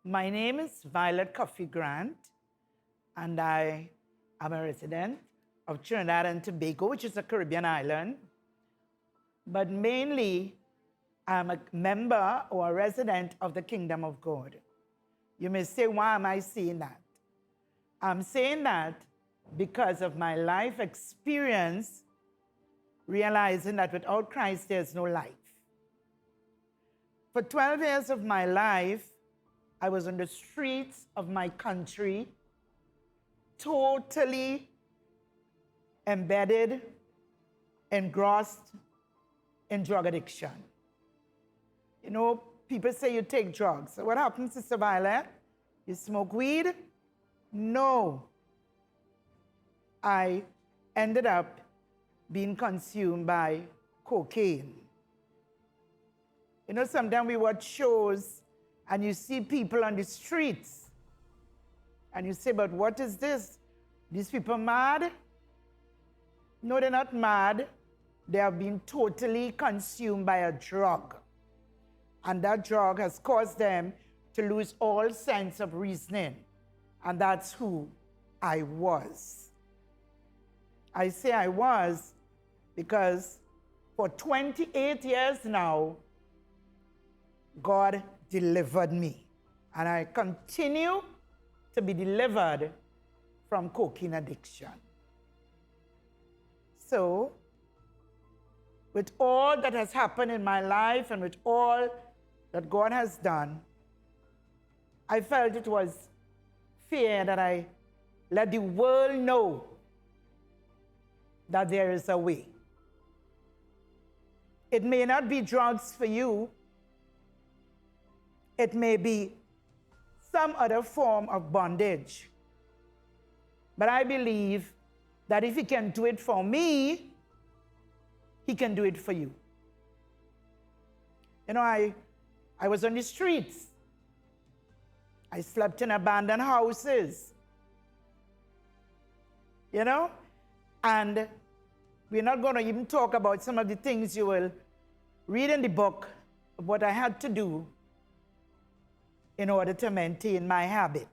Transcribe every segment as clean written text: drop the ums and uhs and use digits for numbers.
My name is Violet Cuffie-Grant, and I am a resident of Trinidad and Tobago, which is a Caribbean island. But mainly, I'm a member or a resident of the Kingdom of God. You may say, why am I saying that? I'm saying that because of my life experience, realizing that without Christ, there's no life. For 12 years of my life, I was on the streets of my country, totally embedded, engrossed in drug addiction. You know, people say you take drugs. So what happens, Sister Violet? You smoke weed? No. I ended up being consumed by cocaine. You know, sometimes we watch shows and you see people on the streets and you say, but what is this? These people mad? No, they're not mad. They have been totally consumed by a drug. And that drug has caused them to lose all sense of reasoning. And that's who I was. I say I was because for 28 years now, God delivered me. And I continue to be delivered from cocaine addiction. So, with all that has happened in my life and with all that God has done, I felt it was fair that I let the world know that there is a way. It may not be drugs for you. It may be some other form of bondage. But I believe that if He can do it for me, He can do it for you. You know, I was on the streets. I slept in abandoned houses. You know? And we're not going to even talk about some of the things you will read in the book of what I had to do in order to maintain my habit.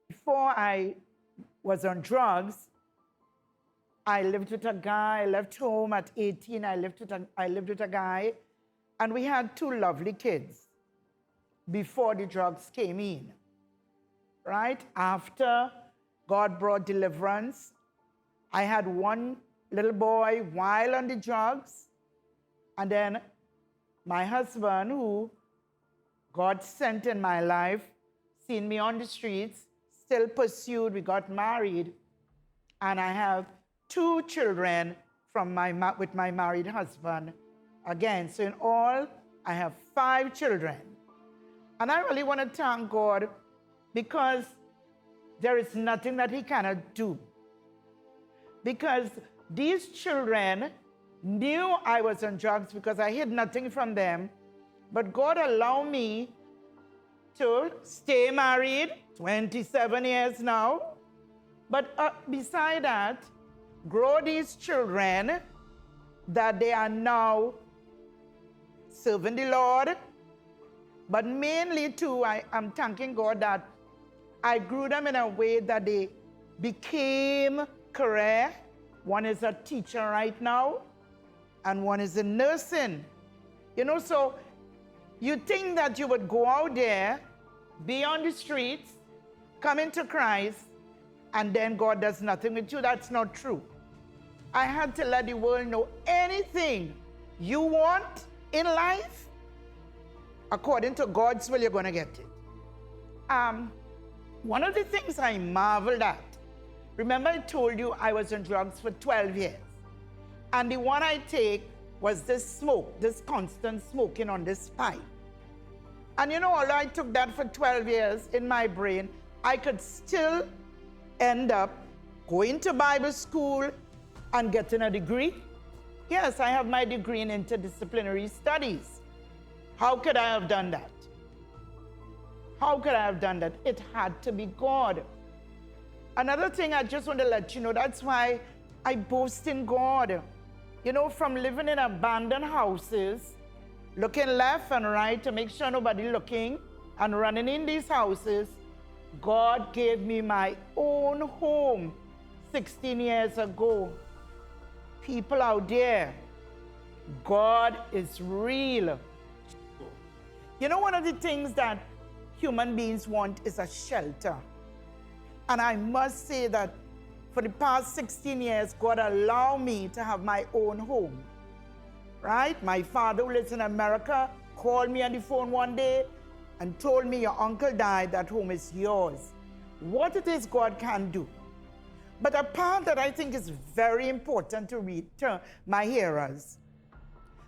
Before I was on drugs, I lived with a guy. I left home at 18. I lived with a guy, and we had 2 lovely kids before the drugs came in. Right? After God brought deliverance, I had 1 little boy while on the drugs, and then my husband, who God sent in my life, seen me on the streets, still pursued. We got married, and I have 2 children with my married husband again. So in all, I have 5 children. And I really want to thank God because there is nothing that He cannot do. Because these children knew I was on drugs because I hid nothing from them, but God allowed me to stay married, 27 years now, but beside that, grow these children that they are now serving the Lord. But mainly too, I'm thanking God that I grew them in a way that they became career. One is a teacher right now, and one is in nursing. You know, so you think that you would go out there, be on the streets, come into Christ, and then God does nothing with you. That's not true. I had to let the world know anything you want in life, according to God's will, you're going to get it. One of the things I marveled at, remember I told you I was on drugs for 12 years. And the one I take was this smoke, this constant smoking on this pipe. And you know, although I took that for 12 years in my brain, I could still end up going to Bible school and getting a degree. Yes, I have my degree in interdisciplinary studies. How could I have done that? How could I have done that? It had to be God. Another thing I just want to let you know, that's why I boast in God. You know, from living in abandoned houses, looking left and right to make sure nobody looking, and running in these houses, God gave me my own home 16 years ago. People out there, God is real. You know, one of the things that human beings want is a shelter. And I must say that for the past 16 years, God allowed me to have my own home, right? My father, who lives in America, called me on the phone one day and told me, your uncle died, that home is yours. What it is God can do. But a part that I think is very important to read to my hearers,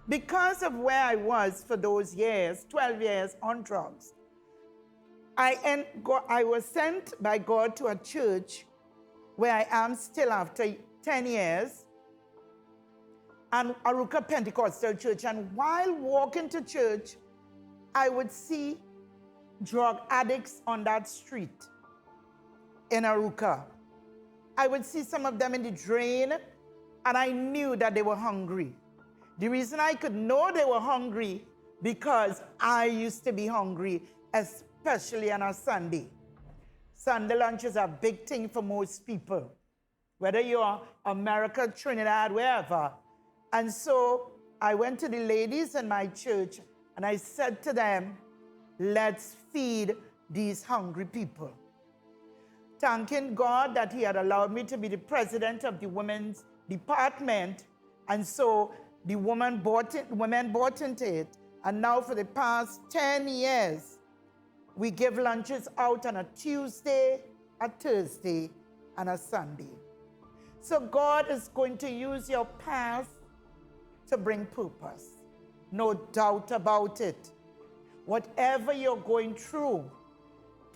because of where I was for those years, 12 years on drugs, I was sent by God to a church where I am still after 10 years, an Aruka Pentecostal church. And while walking to church, I would see drug addicts on that street in Aruka. I would see some of them in the drain, and I knew that they were hungry. The reason I could know they were hungry, because I used to be hungry, especially on a Sunday. Sunday lunch is a big thing for most people, whether you're America, Trinidad, wherever. And so I went to the ladies in my church and I said to them, let's feed these hungry people. Thanking God that He had allowed me to be the president of the women's department. And so the women bought into it. And now for the past 10 years, we give lunches out on a Tuesday, a Thursday, and a Sunday. So God is going to use your past to bring purpose. No doubt about it. Whatever you're going through,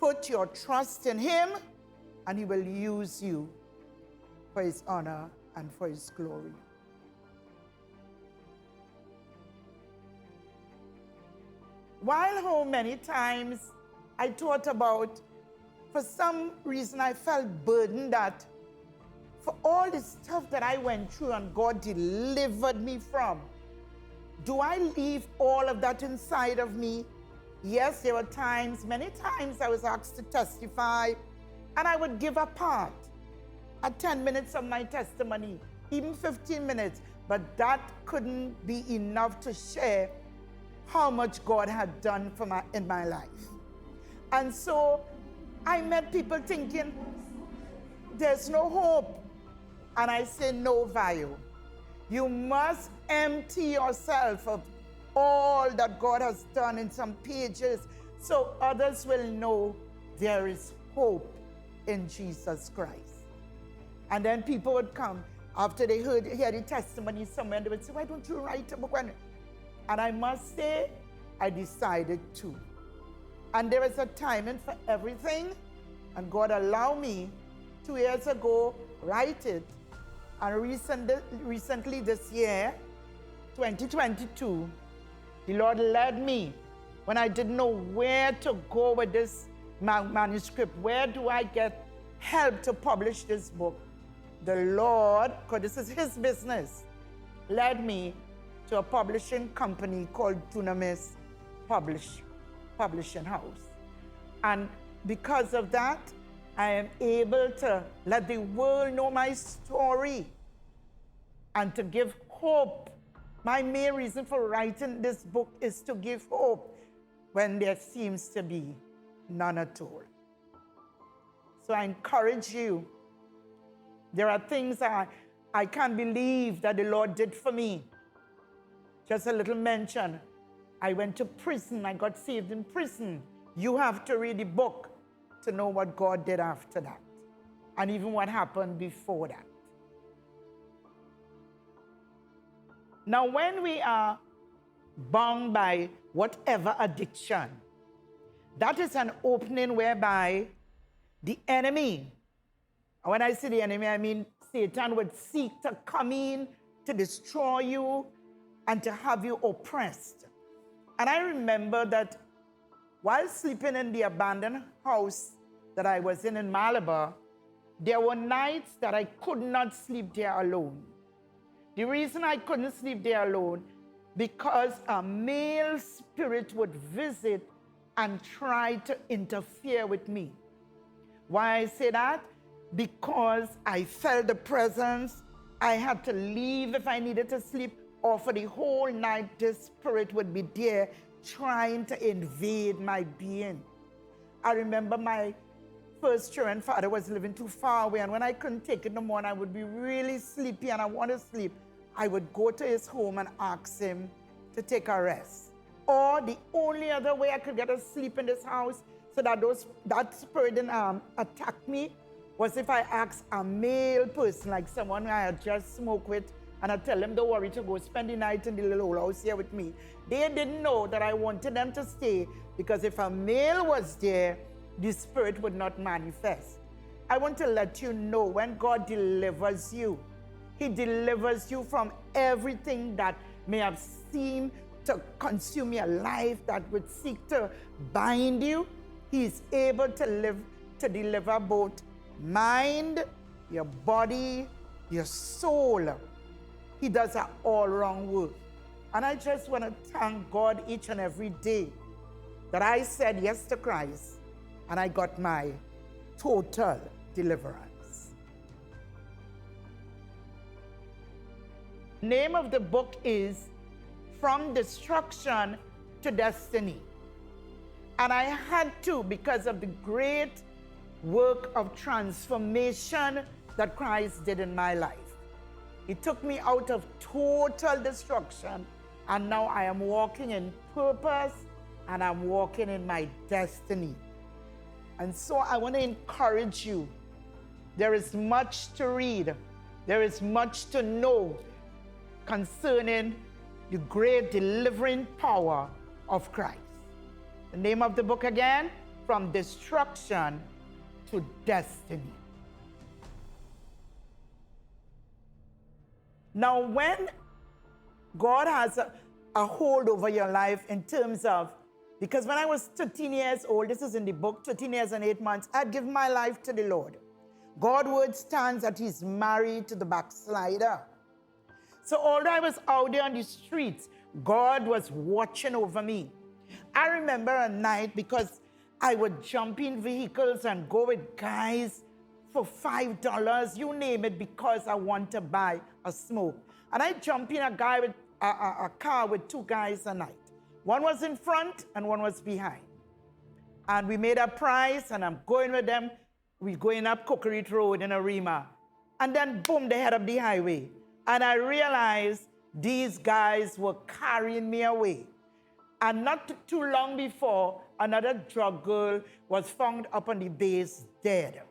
put your trust in Him, and He will use you for His honor and for His glory. While home, many times I thought about, for some reason I felt burdened that for all the stuff that I went through and God delivered me from, do I leave all of that inside of me? Yes, there were times, many times I was asked to testify, and I would give a part, 10 minutes of my testimony, even 15 minutes, but that couldn't be enough to share how much God had done in my life. And so I met people thinking, there's no hope. And I say, no, Vayo. You must empty yourself of all that God has done in some pages so others will know there is hope in Jesus Christ. And then people would come after they hear the testimony somewhere, and they would say, why don't you write a book? And I must say, I decided to. And there is a timing for everything, and God allowed me 2 years ago write it. And recently this year, 2022, the Lord led me when I didn't know where to go with this manuscript. Where do I get help to publish this book? The Lord, because this is His business, led me to a publishing company called Dunamis Publishing House. And because of that, I am able to let the world know my story and to give hope. My main reason for writing this book is to give hope when there seems to be none at all. So I encourage you. There are things I can't believe that the Lord did for me. Just a little mention. I went to prison. I got saved in prison. You have to read the book to know what God did after that, and even what happened before that. Now, when we are bound by whatever addiction, that is an opening whereby the enemy, and when I say the enemy, I mean Satan, would seek to come in to destroy you and to have you oppressed. And I remember that while sleeping in the abandoned house that I was in Malabar, there were nights that I could not sleep there alone. The reason I couldn't sleep there alone, because a male spirit would visit and try to interfere with me. Why I say that? Because I felt the presence. I had to leave if I needed to sleep, or for the whole night, this spirit would be there trying to invade my being. I remember my first children father was living too far away, and when I couldn't take it no more and I would be really sleepy and I want to sleep, I would go to his home and ask him to take a rest. Or the only other way I could get to sleep in this house so that that spirit didn't attack me was if I asked a male person, like someone I had just smoked with, and I'd tell them, don't worry, to go spend the night in the little old house here with me. They didn't know that I wanted them to stay, because if a male was there, the spirit would not manifest. I want to let you know, when God delivers you, he delivers you from everything that may have seemed to consume your life, that would seek to bind you. He is able to deliver both mind, your body, your soul. He does an all-round work. And I just want to thank God each and every day that I said yes to Christ and I got my total deliverance. Name of the book is From Destruction to Destiny. And I had to, because of the great work of transformation that Christ did in my life. He took me out of total destruction, and now I am walking in purpose and I'm walking in my destiny. And so I want to encourage you. There is much to read. There is much to know concerning the great delivering power of Christ. The name of the book again, From Destruction to Destiny. Now, when God has a hold over your life in terms of, because when I was 13 years old, this is in the book, 13 years and 8 months, I'd given my life to the Lord. God's word stands that he's married to the backslider. So although I was out there on the streets, God was watching over me. I remember a night, because I would jump in vehicles and go with guys for $5, you name it, because I want to buy a smoke. And I jump in a car with two guys a night. One was in front and one was behind. And we made a price, and I'm going with them. We're going up Coconut Road in Arima. And then, boom, they head up the highway. And I realized these guys were carrying me away. And not too long before, another drug girl was found up on the base dead.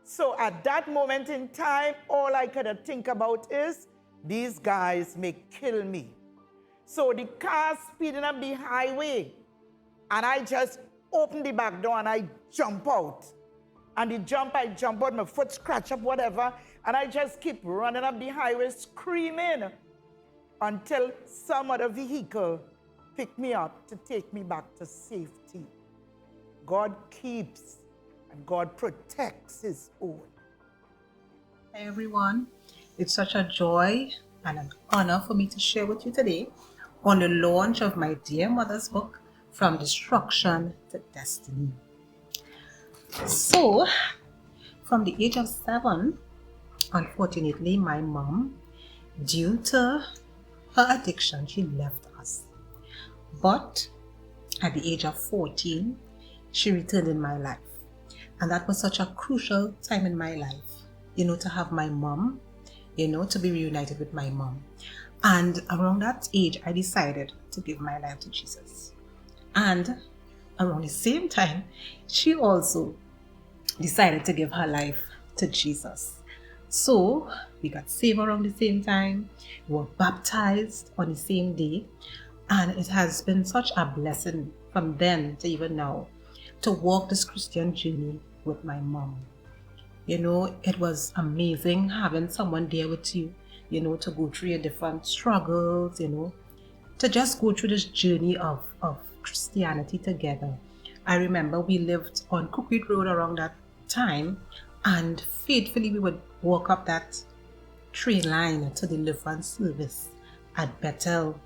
So at that moment in time, all I could think about is, these guys may kill me. So the car speeding up the highway, and I just open the back door and I jump out. And I jump out, my foot scratch up, whatever, and I just keep running up the highway screaming until some other vehicle picked me up to take me back to safety. God keeps and God protects his own. Hi everyone, it's such a joy and an honor for me to share with you today on the launch of my dear mother's book, From Destruction to Destiny. So, from the age of 7, unfortunately, my mom, due to her addiction, she left us. But at the age of 14, she returned in my life. And that was such a crucial time in my life, to have my mom, to be reunited with my mom. And around that age, I decided to give my life to Jesus. And around the same time, she also decided to give her life to Jesus. So we got saved around the same time. We were baptized on the same day. And it has been such a blessing from then to even now to walk this Christian journey with my mom. It was amazing having someone there with you, to go through your different struggles, to just go through this journey of Christianity together. I remember we lived on Coconut Road around that time, and faithfully we would walk up that train line to deliverance service at Bethel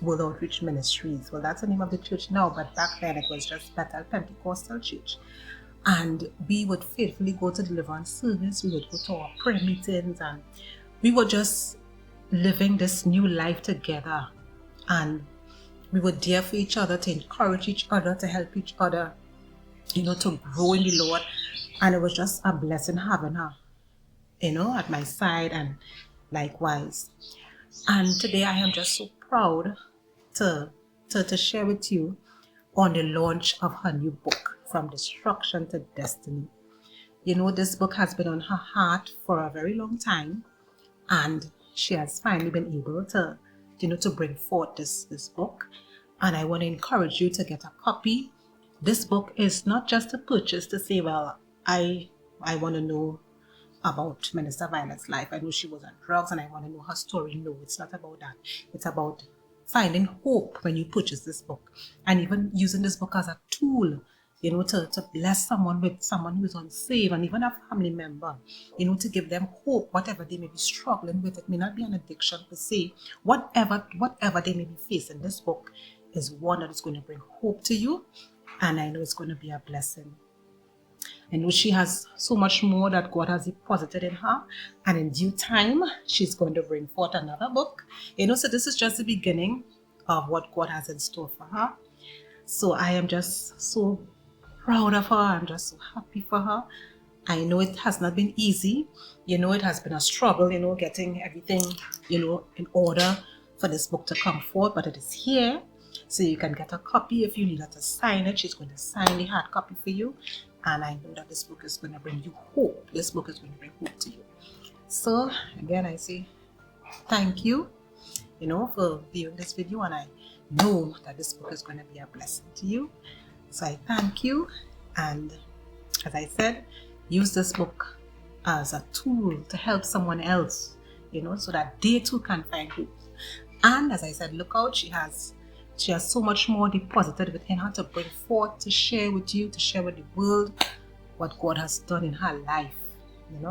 World Outreach Ministries. Well, that's the name of the church now, but back then it was just Bethel Pentecostal Church. And we would faithfully go to deliverance service. We would go to our prayer meetings, and we were just living this new life together. And we were there for each other, to encourage each other, to help each other, to grow in the Lord. And it was just a blessing having her, at my side, and likewise. And today I am just so proud to share with you on the launch of her new book, From Destruction to Destiny. This book has been on her heart for a very long time, and she has finally been able to, to bring forth this book. And I want to encourage you to get a copy. This book is not just a purchase to say, well, I want to know about Minister Violet's life. I know she was on drugs and I want to know her story. No, it's not about that. It's about finding hope when you purchase this book, and even using this book as a tool, to bless someone who is unsaved, and even a family member, to give them hope, whatever they may be struggling with. It may not be an addiction per se. Whatever they may be facing, this book is one that is going to bring hope to you, and I know it's going to be a blessing. I know she has so much more that God has deposited in her, and in due time, she's going to bring forth another book. So this is just the beginning of what God has in store for her. So I am just so proud of her. I'm just so happy for her. I know it has not been easy. It has been a struggle, getting everything, in order for this book to come forth, but it is here. So you can get a copy. If you need her to sign it, she's going to sign the hard copy for you. And I know that this book is going to bring you hope. This book is going to bring hope to you. So again, I say thank you, for viewing this video. And I know that this book is going to be a blessing to you. So I thank you. And as I said, use this book as a tool to help someone else, so that they too can find hope. And as I said, look out, she has so much more deposited within her to bring forth, to share with you, to share with the world what God has done in her life.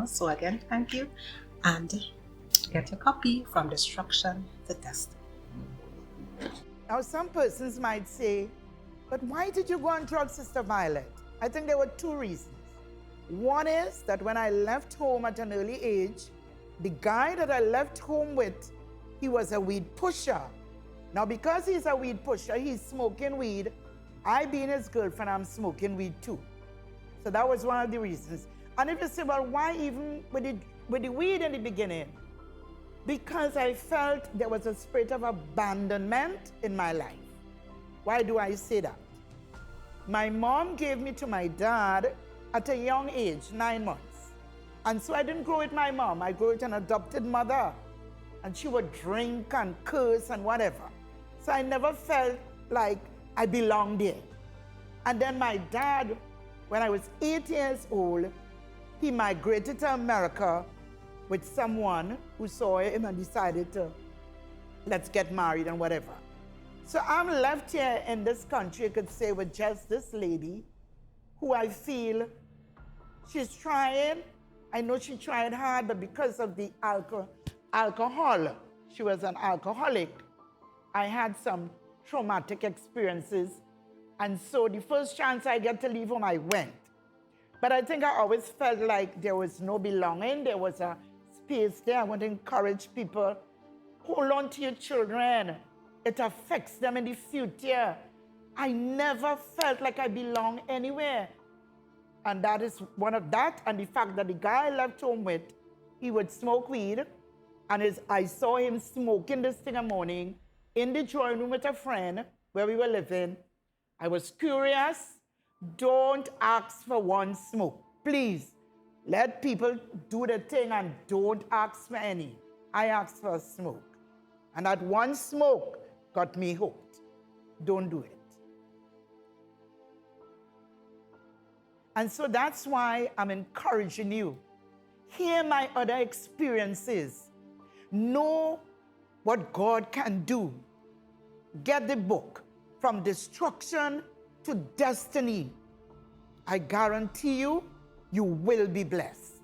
So again, thank you. And get your copy, From Destruction to Destiny. Now, some persons might say, but why did you go on drugs, Sister Violet? I think there were two reasons. One is that when I left home at an early age, the guy that I left home with, he was a weed pusher. Now, because he's a weed pusher, he's smoking weed. I, being his girlfriend, I'm smoking weed too. So that was one of the reasons. And if you say, well, why even with the weed in the beginning? Because I felt there was a spirit of abandonment in my life. Why do I say that? My mom gave me to my dad at a young age, 9 months. And so I didn't grow with my mom. I grew with an adopted mother. And she would drink and curse and whatever. So I never felt like I belonged there. And then my dad, when I was 8 years old, he migrated to America with someone who saw him and decided to, let's get married and whatever. So I'm left here in this country, you could say, with just this lady who I feel she's trying. I know she tried hard, but because of the alcohol, she was an alcoholic. I had some traumatic experiences, and so the first chance I get to leave home, I went. But I think I always felt like there was no belonging. There was a space there. I want to encourage people, hold on to your children. It affects them in the future. I never felt like I belong anywhere. And that is one of that, and the fact that the guy I left home with, he would smoke weed, and I saw him smoking this thing in the morning in the drawing room with a friend where we were living. I was curious. Don't ask for one smoke. Please, let people do the thing and don't ask for any. I asked for a smoke. And that one smoke got me hooked. Don't do it. And so that's why I'm encouraging you. Hear my other experiences. Know what God can do. Get the book, From Destruction to Destiny. I guarantee you, you will be blessed.